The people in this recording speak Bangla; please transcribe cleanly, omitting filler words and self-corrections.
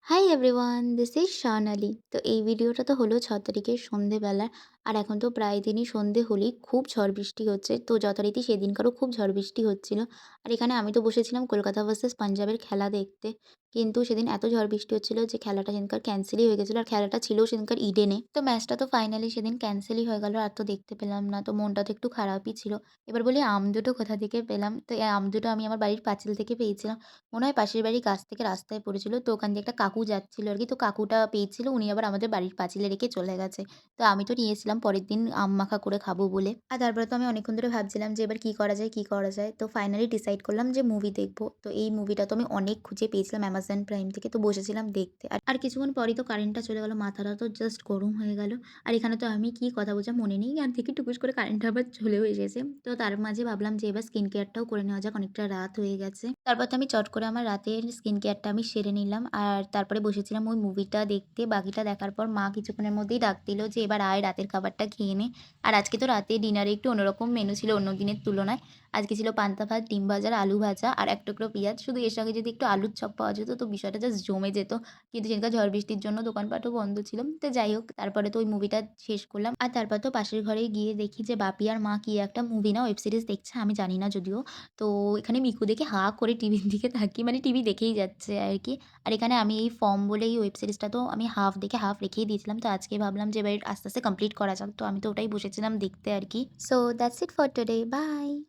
High everyone, this is Shaonali. তো এই ভিডিওটা তো হলো ৬ তারিখের সন্ধেবেলার। আর এখন তো প্রায় দিনই সন্ধে হলেই খুব ঝড় বৃষ্টি হচ্ছে। তো যথারীতি সেদিনকারও খুব ঝড় বৃষ্টি হচ্ছিল। আর এখানে আমি তো বসেছিলাম কলকাতা ভার্সেস পাঞ্জাবের খেলা দেখতে। কিন্তু সেদিন এত ঝড় বৃষ্টি হচ্ছিল যে খেলাটা সেদিনকার ক্যানসেলই হয়ে গেছিল। আর খেলাটা ছিল সেদিনকার ইডেনে। তো ম্যাচটা তো ফাইনালি সেদিন ক্যানসেলই হয়ে গেল। আর তো দেখতে পেলাম না। তো মনটা তো একটু খারাপই ছিল। এবার বলি আম দুটো কোথা থেকে পেলাম? তো এই আম দুটো আমি আমার বাড়ির পাঁচিল থেকে পেয়েছিলাম। মনে হয় পাশের বাড়ির গাছ থেকে রাস্তায় পড়েছিল। তো ওখান দিয়ে একটা কাকু যাচ্ছিল আরকি। তো কাকুটা পেয়েছিল। উনি আবার আমাদের বাড়ির পাঁচিলে রেখে চলে গেছে। তো আমি তো নিয়ে এসেছিলাম পরের দিন আম মাখা করে খাবো বলে। আর তারপরে তো আমি অনেকক্ষণ ধরে ভাবছিলাম যে এবার কি করা যায়, কি করা যায়? তো ফাইনালি ডিসাইড করলাম যে মুভি দেখব। তো এই মুভিটা তো আমি অনেক খুঁজে পেয়েছিলাম Amazon Prime থেকে। তো বসেছিলাম দেখতে। আর কিছুক্ষণ পরেই তো কারেন্টটা চলে গেল। মাথাটা তো জাস্ট গরম হয়ে গেল। আর এখানে তো আমি কি কথা বলছিলাম মনে নেই। আর দেখি টুকুস করে কারেন্টটা আবার চলেও এসেছে। তো তার মাঝে ভাবলাম যে এবার স্কিন কেয়ারটাও করে নেওয়া যাক। অনেকটা রাত হয়ে গেছে। তারপর তো আমি চট করে আমার রাতের স্কিন কেয়ারটা আমি সেরে নিলাম। আর তারপরে বসেছিলাম ওই মুভিটা দেখতে। বাকিটা দেখার পর মা কিছুক্ষণের মধ্যেই ডাক দিল যে, "এবার আয় রাতের খাবারটা খেয়ে নে।" আর আজকে তো রাতে ডিনারে একটু অন্যরকম মেনু ছিল অন্য দিনের তুলনায়। আজকে ছিল পান্তা ভাত, ডিম ভাজা, আর আলু ভাজা আর এক টুকরো পেঁয়াজ। শুধু এর সঙ্গে যদি একটু আলুর চপ পাওয়া যেত তো বিষয়টা জাস্ট জমে যেত। কিন্তু সেদিনকার ঝড় বৃষ্টির জন্য দোকানপাটও বন্ধ ছিল। তো যাই হোক তারপরে তো ওই মুভিটা শেষ করলাম। আর তারপর তো পাশের ঘরে গিয়ে দেখি যে বাপি আর মা কি একটা মুভি না ওয়েব সিরিজ দেখছে। আমি জানি না যদিও। তো এখানে মিকু দেখে হা করে টিভির দিকে তাকিয়ে মানে টিভি দেখেই যাচ্ছে আরকি। আর এখানে আমি এই ফর্ম বলে এই ওয়েব সিরিজটা তো আমি হাফ দেখে হাফ রেখেই দিয়েছিলাম। তো আজকে ভাবলাম যে এবার আস্তে, আস্তে কমপ্লিট করা যাক। তো আমি তো ওটাই বসেছিলাম দেখতে আরকি। So that's it for today. By.